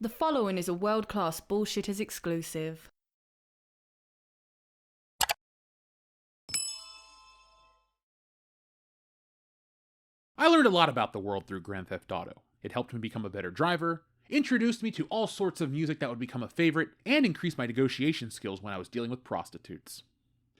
The following is a World-Class Bullshitters exclusive. I learned a lot about the world through Grand Theft Auto. It helped me become a better driver, introduced me to all sorts of music that would become a favorite, and increased my negotiation skills when I was dealing with prostitutes.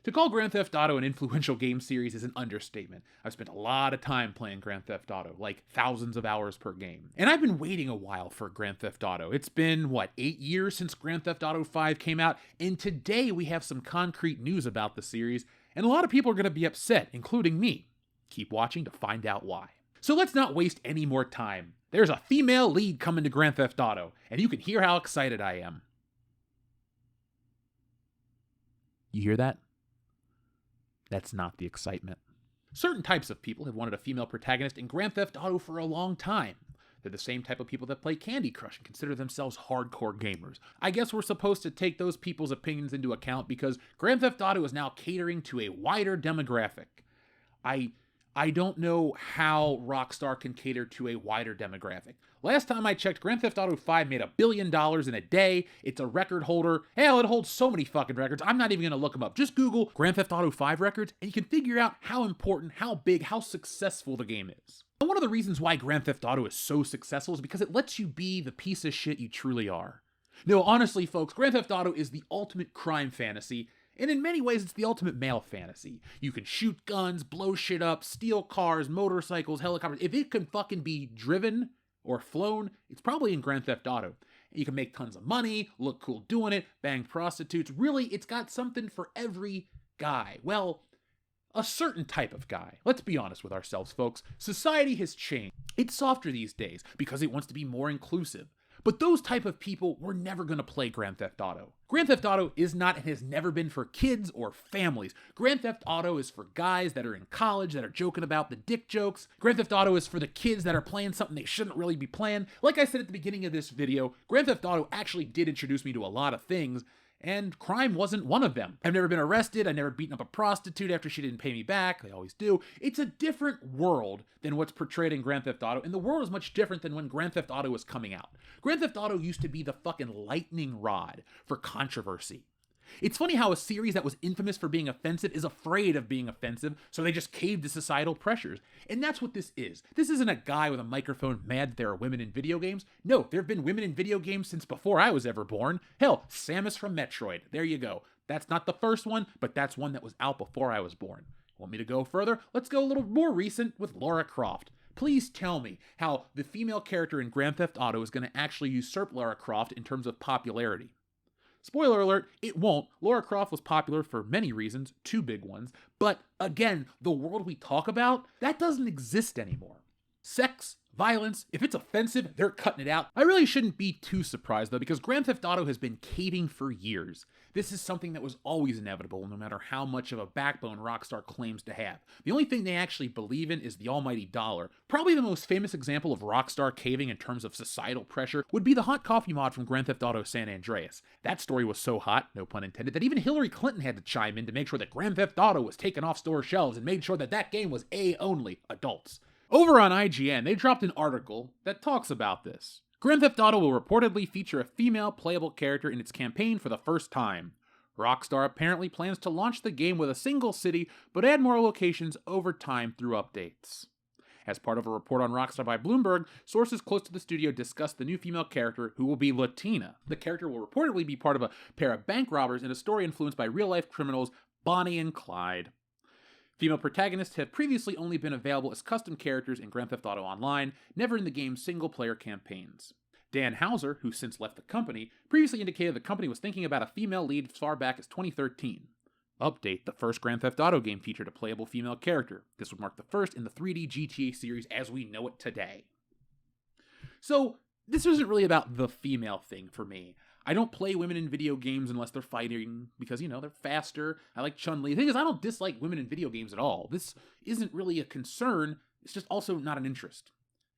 To call Grand Theft Auto an influential game series is an understatement. I've spent a lot of time playing Grand Theft Auto, like thousands of hours per game. And I've been waiting a while for Grand Theft Auto. It's been, 8 years since Grand Theft Auto 5 came out, and today we have some concrete news about the series, and a lot of people are going to be upset, including me. Keep watching to find out why. So let's not waste any more time. There's a female lead coming to Grand Theft Auto, and you can hear how excited I am. You hear that? That's not the excitement. Certain types of people have wanted a female protagonist in Grand Theft Auto for a long time. They're the same type of people that play Candy Crush and consider themselves hardcore gamers. I guess we're supposed to take those people's opinions into account because Grand Theft Auto is now catering to a wider demographic. I don't know how Rockstar can cater to a wider demographic. Last time I checked, Grand Theft Auto 5 made $1 billion in a day. It's a record holder. Hell, it holds so many fucking records. I'm not even going to look them up. Just Google Grand Theft Auto 5 records, and you can figure out how important, how big, how successful the game is. And one of the reasons why Grand Theft Auto is so successful is because it lets you be the piece of shit you truly are. No, honestly, folks, Grand Theft Auto is the ultimate crime fantasy, and in many ways, it's the ultimate male fantasy. You can shoot guns, blow shit up, steal cars, motorcycles, helicopters. If it can fucking be driven or flown, it's probably in Grand Theft Auto. You can make tons of money, look cool doing it, bang prostitutes. Really, it's got something for every guy. Well, a certain type of guy. Let's be honest with ourselves, folks. Society has changed. It's softer these days because it wants to be more inclusive. But those type of people were never going to play Grand Theft Auto. Grand Theft Auto is not and has never been for kids or families. Grand Theft Auto is for guys that are in college that are joking about the dick jokes. Grand Theft Auto is for the kids that are playing something they shouldn't really be playing. Like I said at the beginning of this video, Grand Theft Auto actually did introduce me to a lot of things, and crime wasn't one of them. I've never been arrested, I've never beaten up a prostitute after she didn't pay me back, they always do. It's a different world than what's portrayed in Grand Theft Auto, and the world is much different than when Grand Theft Auto was coming out. Grand Theft Auto used to be the fucking lightning rod for controversy. It's funny how a series that was infamous for being offensive is afraid of being offensive, so they just cave to societal pressures. And that's what this is. This isn't a guy with a microphone mad that there are women in video games. No, there have been women in video games since before I was ever born. Hell, Samus from Metroid. There you go. That's not the first one, but that's one that was out before I was born. Want me to go further? Let's go a little more recent with Lara Croft. Please tell me how the female character in Grand Theft Auto is going to actually usurp Lara Croft in terms of popularity. Spoiler alert, it won't. Lara Croft was popular for many reasons, two big ones, but again, the world we talk about, that doesn't exist anymore. Sex, violence, if it's offensive, they're cutting it out. I really shouldn't be too surprised though, because Grand Theft Auto has been caving for years. This is something that was always inevitable, no matter how much of a backbone Rockstar claims to have. The only thing they actually believe in is the almighty dollar. Probably the most famous example of Rockstar caving in terms of societal pressure would be the hot coffee mod from Grand Theft Auto San Andreas. That story was so hot, no pun intended, that even Hillary Clinton had to chime in to make sure that Grand Theft Auto was taken off store shelves and made sure that that game was A-only, adults. Over on IGN, they dropped an article that talks about this. Grand Theft Auto will reportedly feature a female playable character in its campaign for the first time. Rockstar apparently plans to launch the game with a single city, but add more locations over time through updates. As part of a report on Rockstar by Bloomberg, sources close to the studio discussed the new female character, who will be Latina. The character will reportedly be part of a pair of bank robbers in a story influenced by real-life criminals Bonnie and Clyde. Female protagonists have previously only been available as custom characters in Grand Theft Auto Online, never in the game's single-player campaigns. Dan Houser, who since left the company, previously indicated the company was thinking about a female lead as far back as 2013. Update: the first Grand Theft Auto game featured a playable female character. This would mark the first in the 3D GTA series as we know it today. So, this isn't really about the female thing for me. I don't play women in video games unless they're fighting, because, they're faster. I like Chun-Li. The thing is, I don't dislike women in video games at all. This isn't really a concern, it's just also not an interest.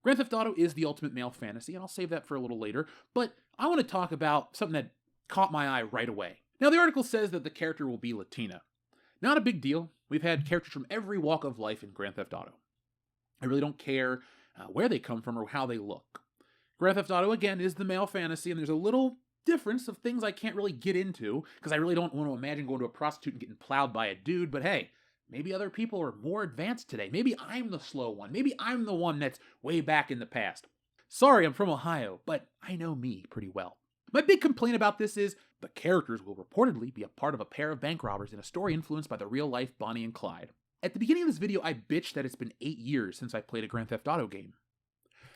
Grand Theft Auto is the ultimate male fantasy, and I'll save that for a little later, but I want to talk about something that caught my eye right away. Now, the article says that the character will be Latina. Not a big deal. We've had characters from every walk of life in Grand Theft Auto. I really don't care where they come from or how they look. Grand Theft Auto, again, is the male fantasy, and there's a little difference of things I can't really get into, because I really don't want to imagine going to a prostitute and getting plowed by a dude, but hey, maybe other people are more advanced today. Maybe I'm the slow one. Maybe I'm the one that's way back in the past. Sorry, I'm from Ohio, but I know me pretty well. My big complaint about this is the characters will reportedly be a part of a pair of bank robbers in a story influenced by the real-life Bonnie and Clyde. At the beginning of this video, I bitched that it's been 8 years since I played a Grand Theft Auto game.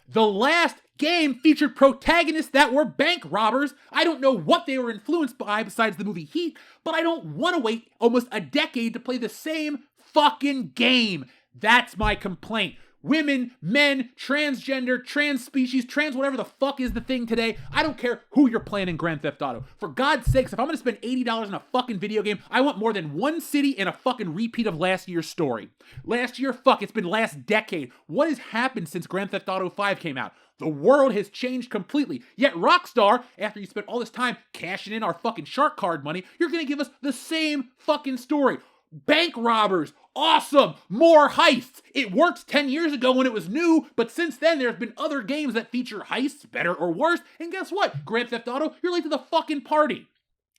The last game featured protagonists that were bank robbers. I don't know what they were influenced by besides the movie Heat, but I don't want to wait almost a decade to play the same fucking game. That's my complaint. Women, men, transgender, trans species, trans whatever the fuck is the thing today. I don't care who you're playing in Grand Theft Auto. For God's sakes, if I'm gonna spend $80 on a fucking video game, I want more than one city and a fucking repeat of last year's story. Last year, fuck, it's been last decade. What has happened since Grand Theft Auto 5 came out? The world has changed completely. Yet Rockstar, after you spent all this time cashing in our fucking shark card money, you're gonna give us the same fucking story. Bank robbers, awesome, more heists. It worked 10 years ago when it was new, but since then there's been other games that feature heists, better or worse, and guess what? Grand Theft Auto, you're late to the fucking party.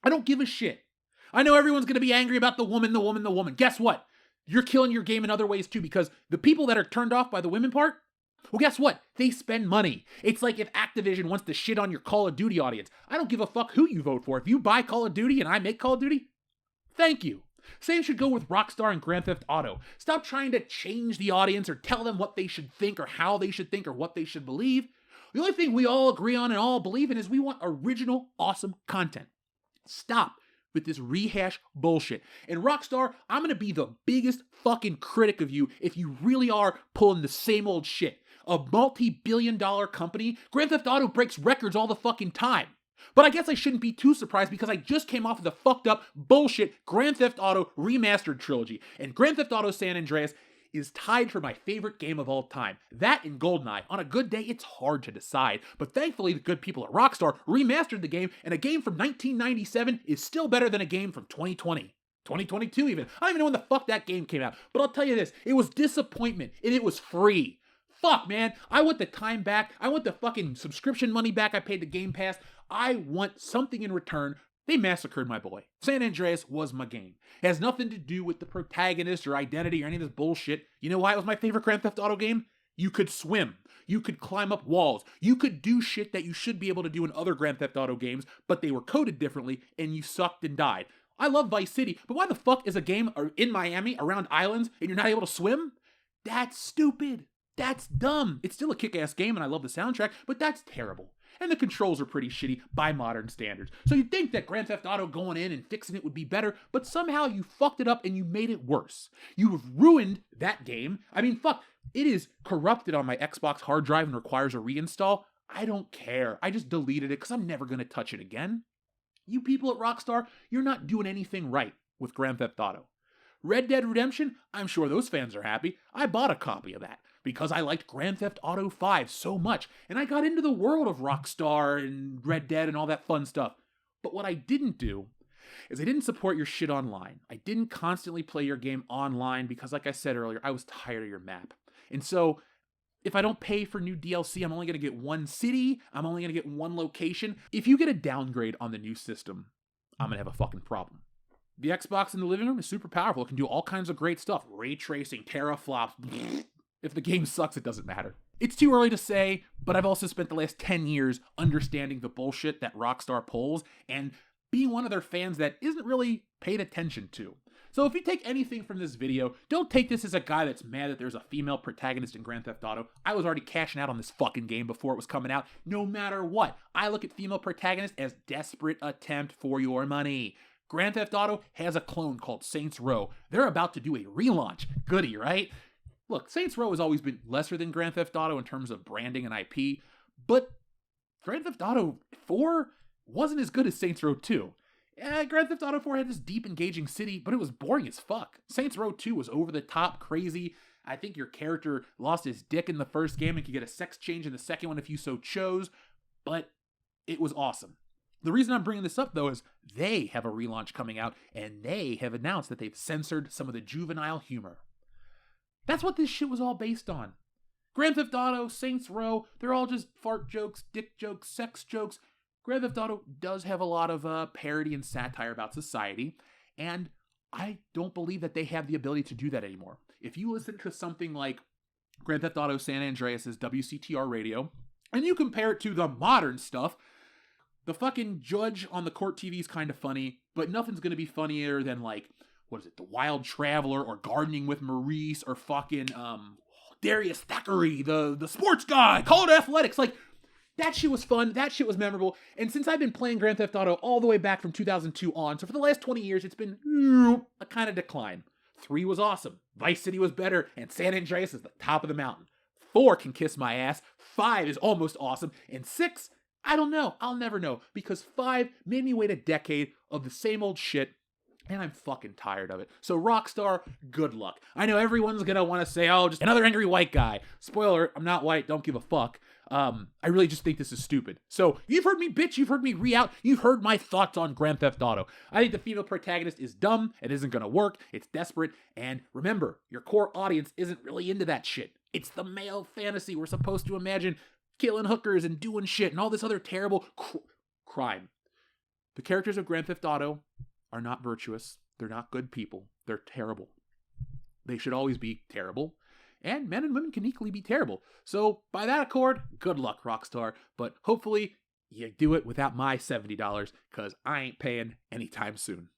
I don't give a shit. I know everyone's gonna be angry about the woman. Guess what? You're killing your game in other ways too, because the people that are turned off by the women part, well, guess what? They spend money. It's like if Activision wants to shit on your Call of Duty audience. I don't give a fuck who you vote for. If you buy Call of Duty and I make Call of Duty, thank you. Same should go with Rockstar and Grand Theft Auto. Stop trying to change the audience or tell them what they should think or how they should think or what they should believe. The only thing we all agree on and all believe in is we want original, awesome content. Stop with this rehash bullshit. And Rockstar, I'm gonna be the biggest fucking critic of you if you really are pulling the same old shit. A multi-billion-dollar company, Grand Theft Auto breaks records all the fucking time. But I guess I shouldn't be too surprised because I just came off of the fucked up bullshit Grand Theft Auto Remastered trilogy. And Grand Theft Auto San Andreas is tied for my favorite game of all time. That and GoldenEye. On a good day, it's hard to decide. But thankfully, the good people at Rockstar remastered the game, and a game from 1997 is still better than a game from 2020. 2022 even. I don't even know when the fuck that game came out. But I'll tell you this, it was disappointment, and it was free. Fuck, man. I want the time back. I want the fucking subscription money back I paid to Game Pass. I want something in return. They massacred my boy. San Andreas was my game. It has nothing to do with the protagonist or identity or any of this bullshit. You know why it was my favorite Grand Theft Auto game? You could swim. You could climb up walls. You could do shit that you should be able to do in other Grand Theft Auto games, but they were coded differently and you sucked and died. I love Vice City, but why the fuck is a game in Miami around islands and you're not able to swim? That's stupid. That's dumb. It's still a kick-ass game and I love the soundtrack, but that's terrible. And the controls are pretty shitty by modern standards. So you'd think that Grand Theft Auto going in and fixing it would be better, but somehow you fucked it up and you made it worse. You have ruined that game. I mean, fuck, it is corrupted on my Xbox hard drive and requires a reinstall. I don't care. I just deleted it because I'm never going to touch it again. You people at Rockstar, you're not doing anything right with Grand Theft Auto. Red Dead Redemption, I'm sure those fans are happy. I bought a copy of that because I liked Grand Theft Auto 5 so much, and I got into the world of Rockstar and Red Dead and all that fun stuff. But what I didn't do is I didn't support your shit online. I didn't constantly play your game online because, like I said earlier, I was tired of your map. And so, if I don't pay for new DLC, I'm only going to get one city, I'm only going to get one location. If you get a downgrade on the new system, I'm going to have a fucking problem. The Xbox in the living room is super powerful. It can do all kinds of great stuff. Ray tracing, teraflops. If the game sucks, it doesn't matter. It's too early to say, but I've also spent the last 10 years understanding the bullshit that Rockstar pulls and being one of their fans that isn't really paid attention to. So if you take anything from this video, don't take this as a guy that's mad that there's a female protagonist in Grand Theft Auto. I was already cashing out on this fucking game before it was coming out. No matter what, I look at female protagonist as desperate attempt for your money. Grand Theft Auto has a clone called Saints Row. They're about to do a relaunch. Goody, right? Look, Saints Row has always been lesser than Grand Theft Auto in terms of branding and IP, but Grand Theft Auto 4 wasn't as good as Saints Row 2. Grand Theft Auto 4 had this deep, engaging city, but it was boring as fuck. Saints Row 2 was over the top, crazy. I think your character lost his dick in the first game and could get a sex change in the second one if you so chose, but it was awesome. The reason I'm bringing this up, though, is they have a relaunch coming out, and they have announced that they've censored some of the juvenile humor. That's what this shit was all based on. Grand Theft Auto, Saints Row, they're all just fart jokes, dick jokes, sex jokes. Grand Theft Auto does have a lot of parody and satire about society, and I don't believe that they have the ability to do that anymore. If you listen to something like Grand Theft Auto San Andreas' WCTR radio, and you compare it to the modern stuff, the fucking judge on the court TV is kind of funny, but nothing's going to be funnier than, like, what is it, The Wild Traveler, or Gardening with Maurice, or fucking Darius Thackeray, the sports guy, Call It Athletics. Like, that shit was fun, that shit was memorable, and since I've been playing Grand Theft Auto all the way back from 2002 on, so for the last 20 years, it's been a kind of decline. 3 was awesome, Vice City was better, and San Andreas is the top of the mountain. 4 can kiss my ass, 5 is almost awesome, and 6, I don't know, I'll never know, because 5 made me wait a decade of the same old shit, and I'm fucking tired of it. So Rockstar, good luck. I know everyone's gonna want to say, oh, just another angry white guy. Spoiler, I'm not white, don't give a fuck. I really just think this is stupid. So, you've heard me bitch, you've heard me re-out, you've heard my thoughts on Grand Theft Auto. I think the female protagonist is dumb, it isn't gonna work, it's desperate, and remember, your core audience isn't really into that shit. It's the male fantasy. We're supposed to imagine killing hookers and doing shit and all this other terrible crime. The characters of Grand Theft Auto are not virtuous, they're not good people, they're terrible. They should always be terrible. And men and women can equally be terrible. So, by that accord, good luck, Rockstar. But hopefully, you do it without my $70, because I ain't paying anytime soon.